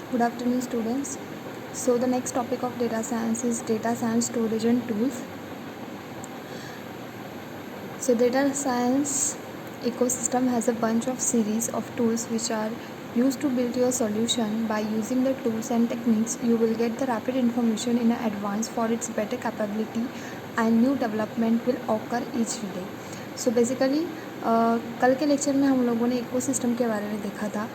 Good afternoon, students. So the next topic of data science is data science storage and tools. So data science ecosystem has a bunch of series of tools which are used to build your solution. By using the tools and techniques, you will get the rapid information in advance for its better capability, and new development will occur each day. So basically कल के lecture में हम लोगों ने ecosystem के बारे में देखा था.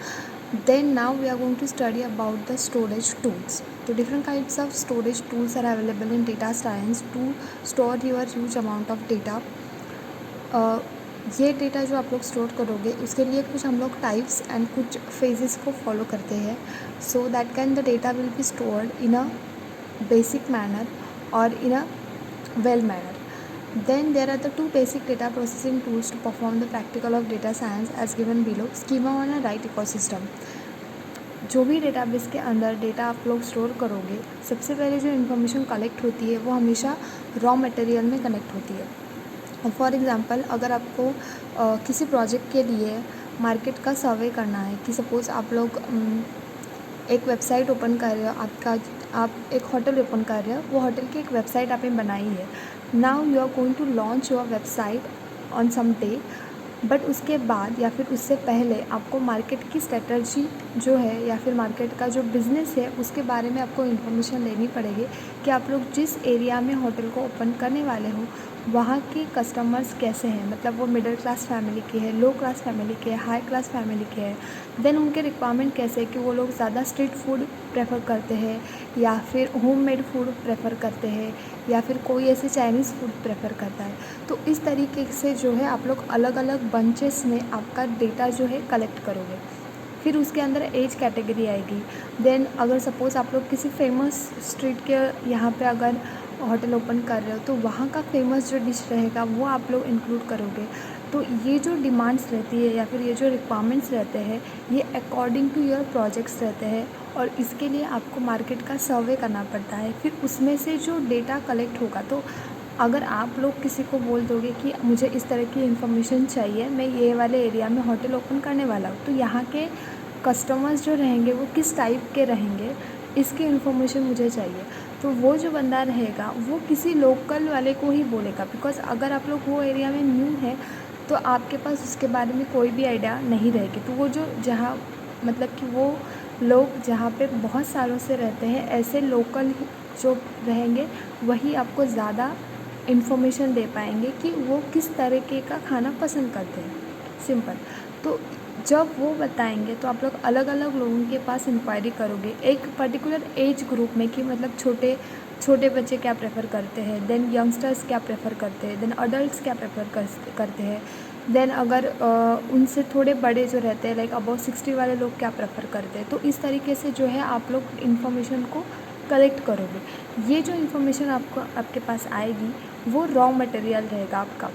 Then now we are going to study about the storage tools. So different kinds of storage tools are available in data science to store your huge amount of data. ये डेटा जो आप लोग store करोगे उसके लिए कुछ हम लोग टाइप्स एंड कुछ फेजेस को फॉलो करते हैं. So that can the data will be stored in a basic manner और इन अ well manner. Then there are the two basic data processing tools to perform the practical of data science as given below. Schema on a write ecosystem. जो भी database के अंदर data आप लोग store करोगे, सबसे पहले जो इन्फॉर्मेशन कलेक्ट होती है वो हमेशा रॉ मटेरियल में कनेक्ट होती है. फॉर एग्ज़ाम्पल अगर आपको किसी प्रोजेक्ट के लिए मार्केट का सर्वे करना है कि सपोज़ आप लोग एक वेबसाइट ओपन कर रहे हो, आप एक होटल ओपन कर रहे हो, वो होटल की एक वेबसाइट आपने बनाई है. Now you are going to launch your website on some day. But उसके बाद या फिर उससे पहले आपको मार्केट की स्ट्रेटजी जो है या फिर मार्केट का जो बिज़नेस है उसके बारे में आपको इन्फॉर्मेशन लेनी पड़ेगी कि आप लोग जिस एरिया में होटल को ओपन करने वाले हो वहाँ के कस्टमर्स कैसे हैं, मतलब वो मिडिल क्लास फैमिली के हैं, लो क्लास फैमिली के हैं, हाई क्लास फैमिली के हैं. देन उनके रिक्वायरमेंट कैसे है कि वो लोग ज़्यादा स्ट्रीट फूड प्रेफर करते हैं या फिर होममेड फूड प्रेफर करते हैं या फिर कोई ऐसे चाइनीज़ फूड प्रेफर करता है. तो इस तरीके से जो है आप लोग अलग अलग बंचेस में आपका डेटा जो है कलेक्ट करोगे. फिर उसके अंदर एज कैटेगरी आएगी. देन अगर सपोज़ आप लोग किसी फेमस स्ट्रीट के यहाँ पे अगर होटल ओपन कर रहे हो तो वहाँ का फेमस जो डिश रहेगा वो आप लोग इंक्लूड करोगे. तो ये जो डिमांड्स रहती है या फिर ये जो रिक्वायरमेंट्स रहते हैं ये अकॉर्डिंग टू योर प्रोजेक्ट्स रहते हैं और इसके लिए आपको मार्केट का सर्वे करना पड़ता है. फिर उसमें से जो डेटा कलेक्ट होगा, तो अगर आप लोग किसी को बोल दोगे कि मुझे इस तरह की इन्फॉर्मेशन चाहिए, मैं ये वाले एरिया में होटल ओपन करने वाला हूँ, तो यहाँ के कस्टमर्स जो रहेंगे वो किस टाइप के रहेंगे इसकी इन्फॉर्मेशन मुझे चाहिए. तो वो जो बंदा रहेगा वो किसी लोकल वाले को ही बोलेगा, बिकॉज़ अगर आप लोग वो एरिया में न्यू है तो आपके पास उसके बारे में कोई भी आइडिया नहीं रहेगी. तो वो जो जहाँ मतलब कि वो लोग जहाँ पे बहुत सालों से रहते हैं ऐसे लोकल जो रहेंगे वही आपको ज़्यादा इन्फॉर्मेशन दे पाएंगे कि वो किस तरीके का खाना पसंद करते हैं. सिंपल. तो जब वो बताएंगे तो आप लोग अलग अलग लोगों के पास इंक्वायरी करोगे एक पर्टिकुलर एज ग्रुप में कि मतलब छोटे छोटे बच्चे क्या प्रेफर करते हैं, देन यंगस्टर्स क्या प्रेफर करते हैं, देन अडल्ट्स क्या प्रेफर करते हैं, देन अगर उनसे थोड़े बड़े जो रहते हैं लाइक अबाउट 60 वाले लोग क्या प्रेफर करते हैं. तो इस तरीके से जो है आप लोग इन्फॉर्मेशन को कलेक्ट करोगे. ये जो इन्फॉर्मेशन आपके पास आएगी वो रॉ मटेरियल रहेगा आपका,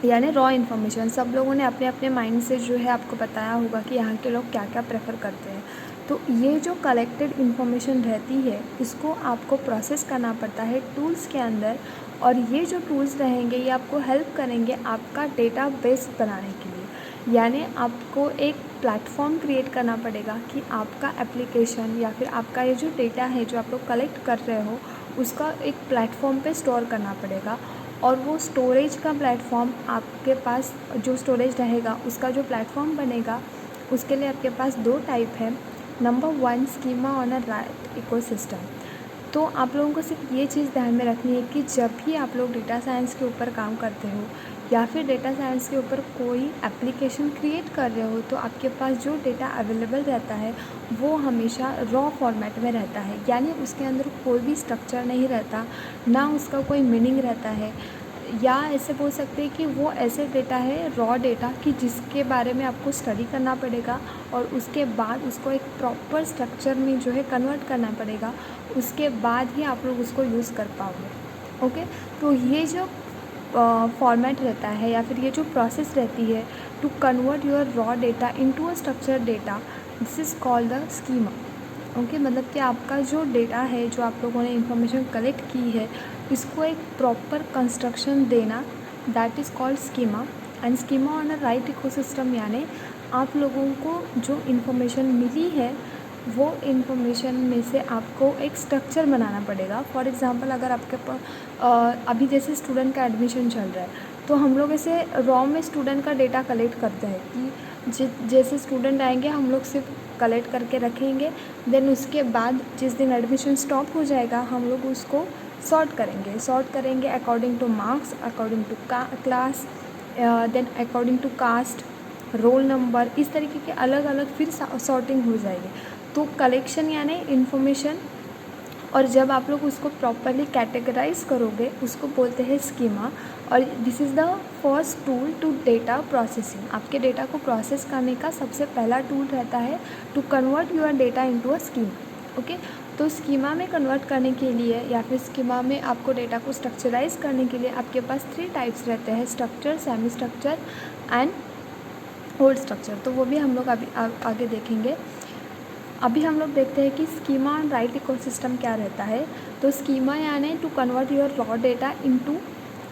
यानी रॉ इन्फॉर्मेशन. सब लोगों ने अपने अपने माइंड से जो है आपको बताया होगा कि यहाँ के लोग क्या क्या प्रेफर करते हैं. तो ये जो कलेक्टेड इन्फॉर्मेशन रहती है इसको आपको प्रोसेस करना पड़ता है टूल्स के अंदर, और ये जो टूल्स रहेंगे ये आपको हेल्प करेंगे आपका डेटा बेस बनाने के लिए. यानी आपको एक प्लेटफॉर्म क्रिएट करना पड़ेगा कि आपका एप्लीकेशन या फिर आपका ये जो डेटा है जो आप लोग कलेक्ट कर रहे हो उसका एक प्लेटफॉर्म पे स्टोर करना पड़ेगा. और वो स्टोरेज का प्लेटफॉर्म आपके पास जो स्टोरेज रहेगा उसका जो प्लेटफॉर्म बनेगा उसके लिए आपके पास दो टाइप है. Number 1 schema on a right ecosystem. तो आप लोगों को सिर्फ ये चीज़ ध्यान में रखनी है कि जब भी आप लोग डेटा साइंस के ऊपर काम करते हो या फिर डेटा साइंस के ऊपर कोई एप्लीकेशन क्रिएट कर रहे हो तो आपके पास जो डेटा अवेलेबल रहता है वो हमेशा रॉ फॉर्मेट में रहता है. यानी उसके अंदर कोई भी स्ट्रक्चर नहीं रहता, ना उसका कोई मीनिंग रहता है, या ऐसे बोल सकते हैं कि वो ऐसे डेटा है रॉ डेटा कि जिसके बारे में आपको स्टडी करना पड़ेगा और उसके बाद उसको एक प्रॉपर स्ट्रक्चर में जो है कन्वर्ट करना पड़ेगा. उसके बाद ही आप लोग उसको यूज़ कर पाओगे. ओके. तो ये जो फॉर्मेट रहता है या फिर ये जो प्रोसेस रहती है to convert your raw data into a structured data, this is called the schema. Okay. मतलब कि आपका जो डेटा है जो आप लोगों ने इंफॉर्मेशन कलेक्ट की है इसको एक प्रॉपर कंस्ट्रक्शन देना, that is called schema. And schema on a right ecosystem यानी आप लोगों को जो इन्फॉर्मेशन मिली है वो इन्फॉर्मेशन में से आपको एक स्ट्रक्चर बनाना पड़ेगा। फॉर एग्ज़ाम्पल अगर आपके पास अभी जैसे स्टूडेंट का एडमिशन चल रहा है, तो हम लोग ऐसे रॉ में स्टूडेंट का डेटा कलेक्ट करते हैं कि जैसे स्टूडेंट आएंगे हम लोग सिर्फ कलेक्ट करके रखेंगे, देन उसके बाद जिस दिन एडमिशन स्टॉप हो जाएगा हम लोग उसको सॉर्ट करेंगे according to marks, according to class, then according to caste, roll number, इस तरीके के अलग अलग फिर सॉर्टिंग हो जाएगी। तो कलेक्शन यानी इन्फॉर्मेशन, और जब आप लोग उसको प्रॉपरली कैटेगराइज करोगे उसको बोलते हैं स्कीमा। और this is the first tool to data processing. आपके डेटा को प्रोसेस करने का सबसे पहला टूल रहता है to convert your data into a schema. Okay, तो स्कीमा में कन्वर्ट करने के लिए या फिर स्कीमा में आपको डेटा को स्ट्रक्चराइज करने के लिए आपके पास 3 टाइप्स रहते हैं, structure, semi structure and whole structure. तो वो भी हम लोग अभी आगे देखेंगे। अभी हम लोग देखते हैं कि स्कीमा एंड राइट इकोसिस्टम क्या रहता है। तो स्कीमा यानी to convert your raw data into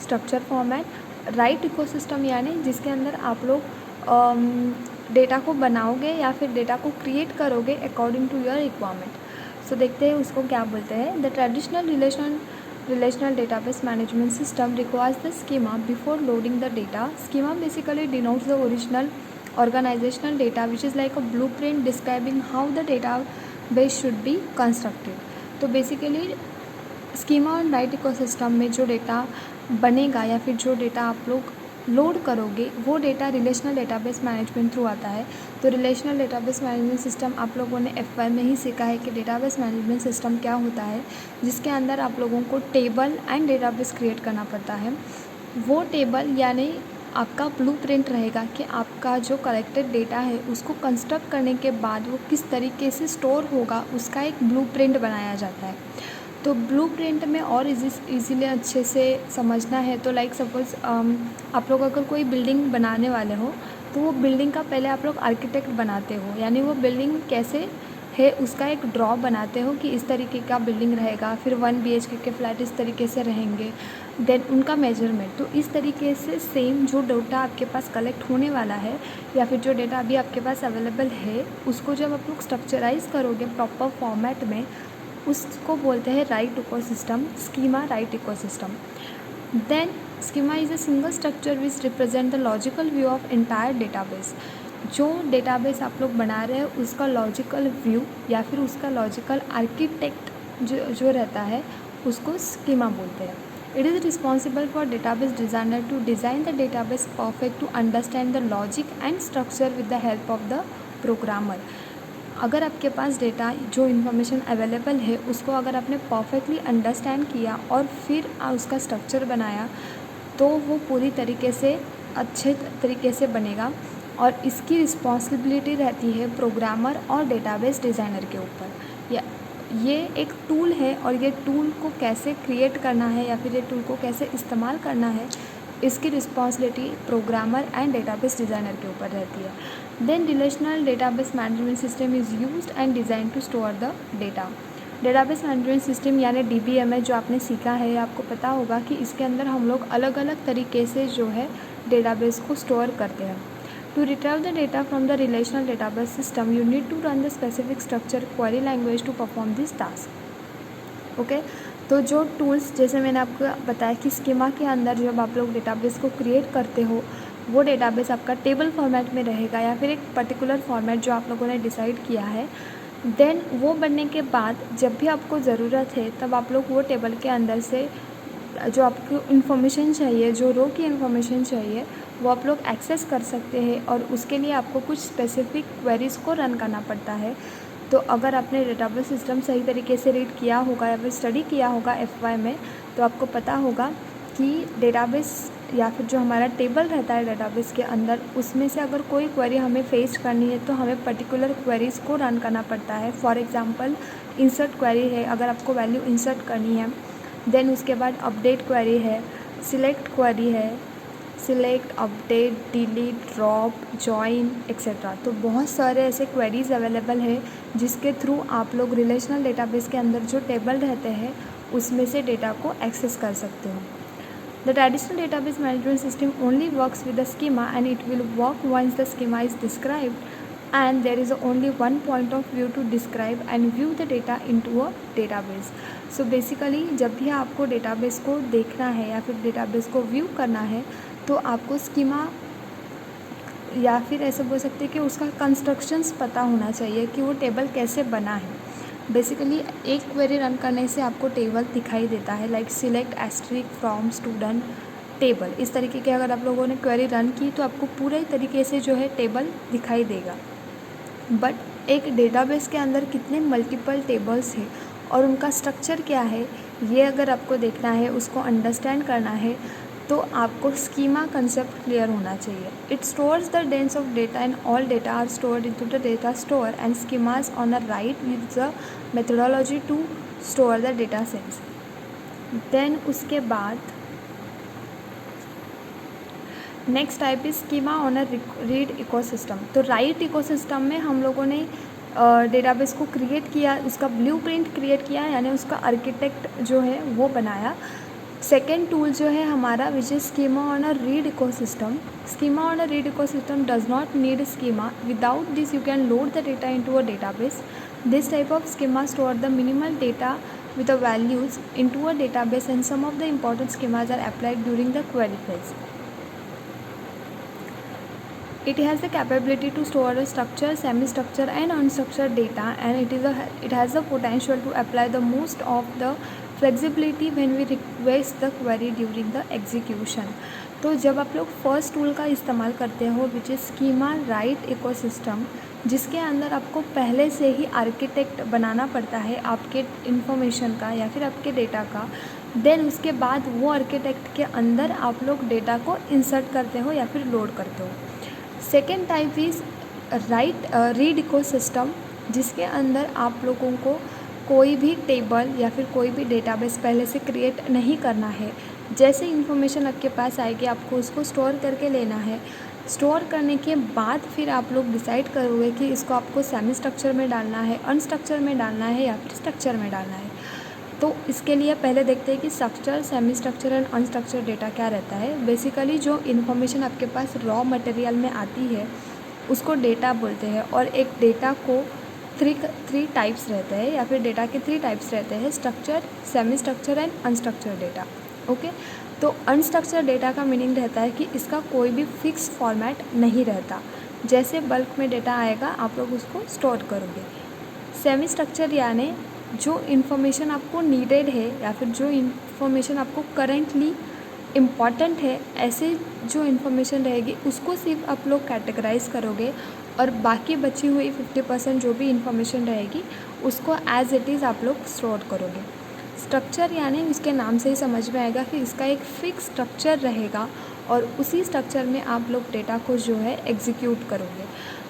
structure format. Write ecosystem यानी जिसके अंदर आप लोग डेटा को बनाओगे या फिर डेटा को क्रिएट करोगे अकॉर्डिंग टू योर रिक्वायरमेंट। सो देखते हैं उसको क्या बोलते हैं। The traditional relational database management system requires the schema before loading the data. Schema basically denotes the original organizational data which is like a blueprint describing how the database should be constructed. तो basically schema और right ecosystem में जो data बनेगा या फिर जो data आप लोग लोड करोगे वो data relational database management through आता है। तो रिलेशनल डेटाबेस मैनेजमेंट सिस्टम आप लोगों ने FY में ही सीखा है कि डेटाबेस मैनेजमेंट सिस्टम क्या होता है, जिसके अंदर आप लोगों को टेबल एंड डेटाबेस क्रिएट करना पड़ता है। वो टेबल यानी आपका ब्लूप्रिंट रहेगा कि आपका जो कलेक्टेड डेटा है उसको कंस्ट्रक्ट करने के बाद वो किस तरीके से स्टोर होगा, उसका एक ब्लूप्रिंट बनाया जाता है। तो ब्लूप्रिंट में और इजीली अच्छे से समझना है तो लाइक सपोज़ आप लोग अगर कोई बिल्डिंग बनाने वाले हो तो वो बिल्डिंग का पहले आप लोग आर्किटेक्ट बनाते हो, यानी वो बिल्डिंग कैसे है उसका एक ड्रॉ बनाते हो कि इस तरीके का बिल्डिंग रहेगा, फिर 1 BHK के फ्लैट इस तरीके से रहेंगे, देन उनका मेजरमेंट। तो इस तरीके से सेम जो डेटा आपके पास कलेक्ट होने वाला है या फिर जो डेटा अभी आपके पास अवेलेबल है उसको जब आप लोग स्ट्रक्चराइज करोगे प्रॉपर फॉर्मेट में, उसको बोलते हैं write ecosystem, schema write ecosystem. Then schema is a single structure which represent the logical view of entire database. जो डेटाबेस आप लोग बना रहे हैं उसका लॉजिकल व्यू या फिर उसका लॉजिकल आर्किटेक्ट जो रहता है उसको स्कीमा बोलते हैं। It is responsible for database designer to design the database perfect to understand the logic and structure with the help of the programmer. अगर आपके पास डेटा जो इन्फॉर्मेशन अवेलेबल है उसको अगर आपने परफेक्टली अंडरस्टैंड किया और फिर उसका स्ट्रक्चर बनाया तो वो पूरी तरीके से अच्छे तरीके से बनेगा। और इसकी रिस्पॉन्सिबिलिटी रहती है प्रोग्रामर और डेटाबेस डिज़ाइनर के ऊपर। ये एक टूल है और ये टूल को कैसे क्रिएट करना है या फिर ये टूल को कैसे इस्तेमाल करना है इसकी responsibility programmer and database designer के ऊपर रहती है। Then relational database management system is used and design to store the data. Database management system यानी DBMS जो आपने सीखा है, आपको पता होगा कि इसके अंदर हम लोग अलग अलग तरीके से जो है डेटाबेस को स्टोर करते हैं। To retrieve the data from the relational database system you need to run the specific structure query language to perform this task. Okay, तो जो टूल्स जैसे मैंने आपको बताया कि स्कीमा के अंदर जब आप लोग डेटाबेस को क्रिएट करते हो वो डेटाबेस आपका टेबल फॉर्मेट में रहेगा या फिर एक पर्टिकुलर फॉर्मेट जो आप लोगों ने डिसाइड किया है। देन वो बनने के बाद जब भी आपको ज़रूरत है तब आप लोग वो टेबल के अंदर से जो आपको इन्फॉर्मेशन चाहिए, जो रो की इन्फॉर्मेशन चाहिए वो आप लोग एक्सेस कर सकते हैं और उसके लिए आपको कुछ स्पेसिफिक क्वेरीज़ को रन करना पड़ता है। तो अगर आपने डेटाबेस सिस्टम सही तरीके से रीड किया होगा या फिर स्टडी किया होगा FY में तो आपको पता होगा कि डेटाबेस या फिर जो हमारा टेबल रहता है डेटाबेस के अंदर उसमें से अगर कोई क्वेरी हमें फेस करनी है तो हमें पर्टिकुलर क्वेरीज़ को रन करना पड़ता है। फॉर एग्ज़ाम्पल इंसर्ट क्वेरी है, अगर आपको वैल्यू इंसर्ट करनी है, देन उसके बाद अपडेट क्वेरी है, सिलेक्ट क्वेरी है, select, update, delete, drop, join etcetera. तो बहुत सारे ऐसे क्वेरीज़ अवेलेबल है जिसके थ्रू आप लोग रिलेशनल डेटाबेस के अंदर जो टेबल रहते हैं उसमें से डेटा को एक्सेस कर सकते हो। The traditional database management system only works with the schema and it will work once the schema is described. and there is only one point of view to describe and view the data into a database. So basically जब भी आपको database को देखना है या फिर database को view करना है तो आपको स्कीमा या फिर ऐसे बोल सकते हैं कि उसका कंस्ट्रक्शंस पता होना चाहिए कि वो टेबल कैसे बना है. बेसिकली एक क्वेरी रन करने से आपको टेबल दिखाई देता है, like select asterisk from student table. इस तरीके के अगर आप लोगों ने क्वेरी रन की तो आपको पूरे तरीके से जो है टेबल दिखाई देगा. बट एक डेटाबेस के अंदर कितने मल्टीपल टेबल्स हैं और उनका स्ट्रक्चर क्या है, ये अगर आपको देखना है, उसको अंडरस्टैंड करना है, तो आपको स्कीमा कंसेप्ट क्लियर होना चाहिए. It stores the dense of data and all data are stored into the data store and schemas on the write with the methodology to store the data sets. देन उसके बाद next type is schema on a read ecosystem. तो write ecosystem में हम लोगों ने database को create किया, उसका ब्लूप्रिंट क्रिएट किया, यानी उसका आर्किटेक्ट जो है वो बनाया. सेकेंड टूल जो है हमारा which is schema on a read ecosystem. Schema on a read ecosystem does not need schema. Without this you can load the data into a database. This type of schema store the minimal data with the values into a database and some of the important schemas are applied during the query phase. It has the capability to store a structured, semi-structured and unstructured data, and it has the potential to apply the most of the flexibility when we request the query during the execution. तो जब आप लोग first tool का इस्तेमाल करते हो which is schema write ecosystem, जिसके अंदर आपको पहले से ही आर्किटेक्ट बनाना पड़ता है आपके इन्फॉर्मेशन का या फिर आपके डेटा का, देन उसके बाद वो आर्किटेक्ट के अंदर आप लोग डेटा को इंसर्ट करते हो या फिर लोड करते हो. Second type is read ecosystem, जिसके अंदर आप लोगों को कोई भी टेबल या फिर कोई भी डेटाबेस पहले से क्रिएट नहीं करना है. जैसे इन्फॉर्मेशन आपके पास आएगी आपको उसको स्टोर करके लेना है. स्टोर करने के बाद फिर आप लोग डिसाइड करोगे कि इसको आपको सेमी स्ट्रक्चर में डालना है, अनस्ट्रक्चर में डालना है या फिर स्ट्रक्चर में डालना है. तो इसके लिए पहले देखते हैं कि structure, semi structure and unstructured data क्या रहता है. बेसिकली जो इन्फॉर्मेशन आपके पास रॉ मटेरियल में आती है उसको डेटा बोलते हैं, और एक डेटा को थ्री टाइप्स रहते हैं या फिर डेटा के 3 टाइप्स रहते हैं, structure, semi structure and unstructured data. Okay, तो अनस्ट्रक्चर डेटा का मीनिंग रहता है कि इसका कोई भी फिक्स फॉर्मेट नहीं रहता. जैसे बल्क में डेटा आएगा आप लोग उसको स्टोर करोगे. सेमी स्ट्रक्चर यानी जो इन्फॉर्मेशन आपको नीडेड है या फिर जो इन्फॉर्मेशन आपको करेंटली इम्पॉर्टेंट है, ऐसे जो इन्फॉर्मेशन रहेगी उसको सिर्फ आप लोग कैटेगराइज करोगे और बाकी बची हुई 50% जो भी इन्फॉर्मेशन रहेगी उसको एज इट इज़ आप लोग स्टोर करोगे. स्ट्रक्चर यानी इसके नाम से ही समझ में आएगा कि इसका एक फिक्स स्ट्रक्चर रहेगा और उसी स्ट्रक्चर में आप लोग डेटा को जो है एग्जीक्यूट करोगे.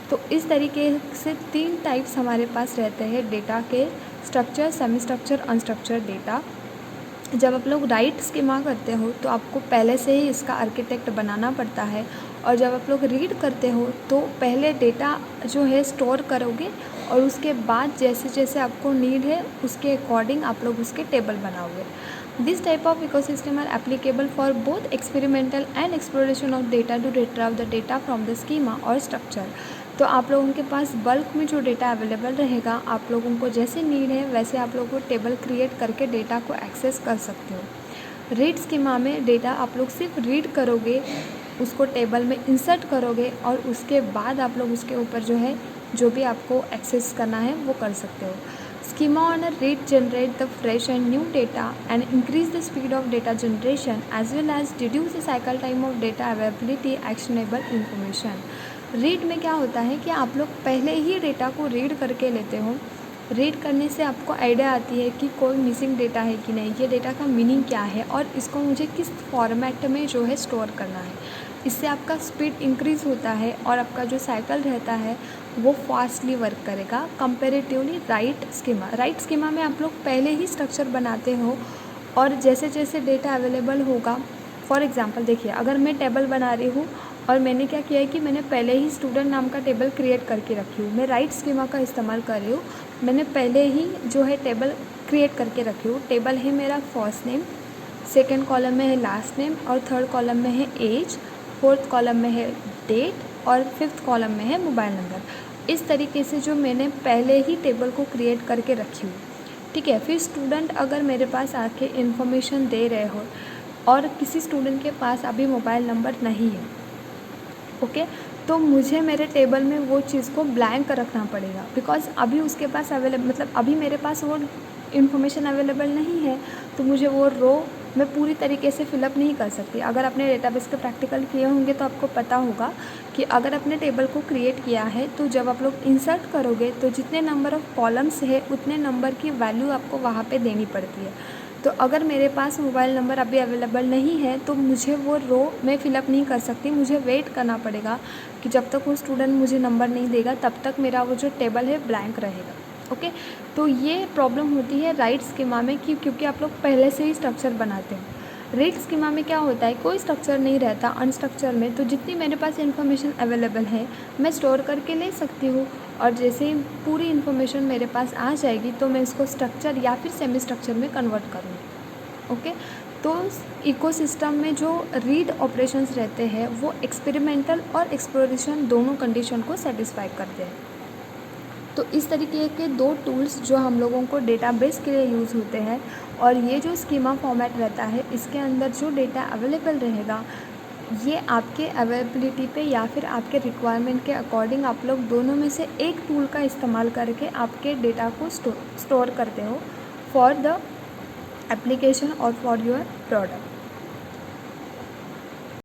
तो इस तरीके से 3 टाइप्स हमारे पास रहते हैं डेटा के, structure, semi structure, unstructured data. जब आप लोग राइट स्कीमा करते हो तो आपको पहले से ही इसका आर्किटेक्ट बनाना पड़ता है, और जब आप लोग रीड करते हो तो पहले डेटा जो है स्टोर करोगे और उसके बाद जैसे जैसे आपको नीड है उसके अकॉर्डिंग आप लोग उसके टेबल बनाओगे. This type of ecosystem are applicable for both experimental and exploration of data to retrieve the data from the schema और स्ट्रक्चर. तो आप लोगों के पास बल्क में जो डेटा अवेलेबल रहेगा, आप लोगों को जैसे नीड है वैसे आप लोगों को टेबल क्रिएट करके डेटा को एक्सेस कर सकते हो. रीड स्कीमा में डेटा आप लोग सिर्फ रीड करोगे, उसको टेबल में इंसर्ट करोगे और उसके बाद आप लोग उसके ऊपर जो है जो भी आपको एक्सेस करना है वो कर सकते हो. Schema on a read generate the fresh and new data and increase the speed of data generation as well as reduce the cycle time of data availability actionable information. Read में क्या होता है कि आप लोग पहले ही डेटा को read करके लेते हो. रीड करने से आपको आइडिया आती है कि कोई मिसिंग डेटा है कि नहीं, ये डेटा का मीनिंग क्या है और इसको मुझे किस फॉर्मेट में जो है स्टोर करना है. इससे आपका स्पीड इंक्रीज़ होता है और आपका जो साइकिल रहता है वो फास्टली वर्क करेगा comparatively right schema. Right schema में आप लोग पहले ही स्ट्रक्चर बनाते हो और जैसे जैसे डेटा अवेलेबल होगा, फॉर एग्जांपल देखिए अगर मैं टेबल बना रही हूँ और मैंने क्या किया है कि मैंने पहले ही स्टूडेंट नाम का टेबल क्रिएट करके रखी हूँ, मैं राइट स्कीमा का इस्तेमाल कर रही हूँ. मैंने पहले ही जो है टेबल क्रिएट करके रखी हूँ. टेबल है मेरा फर्स्ट नेम, सेकेंड कॉलम में है लास्ट नेम और थर्ड कॉलम में है एज, फोर्थ कॉलम में है डेट और फिफ्थ कॉलम में है मोबाइल नंबर. इस तरीके से जो मैंने पहले ही टेबल को क्रिएट करके रखी हुई, ठीक है। फिर स्टूडेंट अगर मेरे पास आके इन्फॉर्मेशन दे रहे हो और किसी स्टूडेंट के पास अभी मोबाइल नंबर नहीं है, ओके, तो मुझे मेरे टेबल में वो चीज़ को ब्लैंक रखना पड़ेगा, बिकॉज़ अभी उसके पास मतलब अभी मेरे पास वो इन्फॉर्मेशन अवेलेबल नहीं है, तो मुझे वो रो मैं पूरी तरीके से फिलअप नहीं कर सकती। अगर आपने डेटाबेस के प्रैक्टिकल किए होंगे तो आपको पता होगा कि अगर आपने टेबल को क्रिएट किया है तो जब आप लोग इंसर्ट करोगे तो जितने नंबर ऑफ़ कॉलम्स है उतने नंबर की वैल्यू आपको वहाँ पे देनी पड़ती है। तो अगर मेरे पास मोबाइल नंबर अभी अवेलेबल नहीं है तो मुझे वो रो मैं फ़िलअप नहीं कर सकती, मुझे वेट करना पड़ेगा कि जब तक वो स्टूडेंट मुझे नंबर नहीं देगा तब तक मेरा वो जो टेबल है ब्लैंक रहेगा, ओके। तो ये प्रॉब्लम होती है राइट स्कीमा में क्योंकि आप लोग पहले से ही स्ट्रक्चर बनाते हैं। रीड स्कीमा में क्या होता है, कोई स्ट्रक्चर नहीं रहता अनस्ट्रक्चर में, तो जितनी मेरे पास इन्फॉर्मेशन अवेलेबल है मैं स्टोर करके ले सकती हूँ, और जैसे ही पूरी इन्फॉर्मेशन मेरे पास आ जाएगी तो मैं इसको स्ट्रक्चर या फिर सेमी स्ट्रक्चर में कन्वर्ट करूँगी, ओके। तो इकोसिस्टम में जो रीड ऑपरेशंस रहते हैं वो एक्सपेरिमेंटल और एक्सप्लोरेशन दोनों कंडीशन को सेटिस्फाई करते हैं। तो इस तरीके के दो टूल्स जो हम लोगों को डेटाबेस के लिए यूज़ होते हैं, और ये जो स्कीमा फॉर्मेट रहता है इसके अंदर जो डेटा अवेलेबल रहेगा ये आपके अवेलेबिलिटी पे या फिर आपके रिक्वायरमेंट के अकॉर्डिंग आप लोग दोनों में से एक टूल का इस्तेमाल करके आपके डेटा को स्टोर करते हो फॉर द एप्लीकेशन और फॉर योर प्रोडक्ट।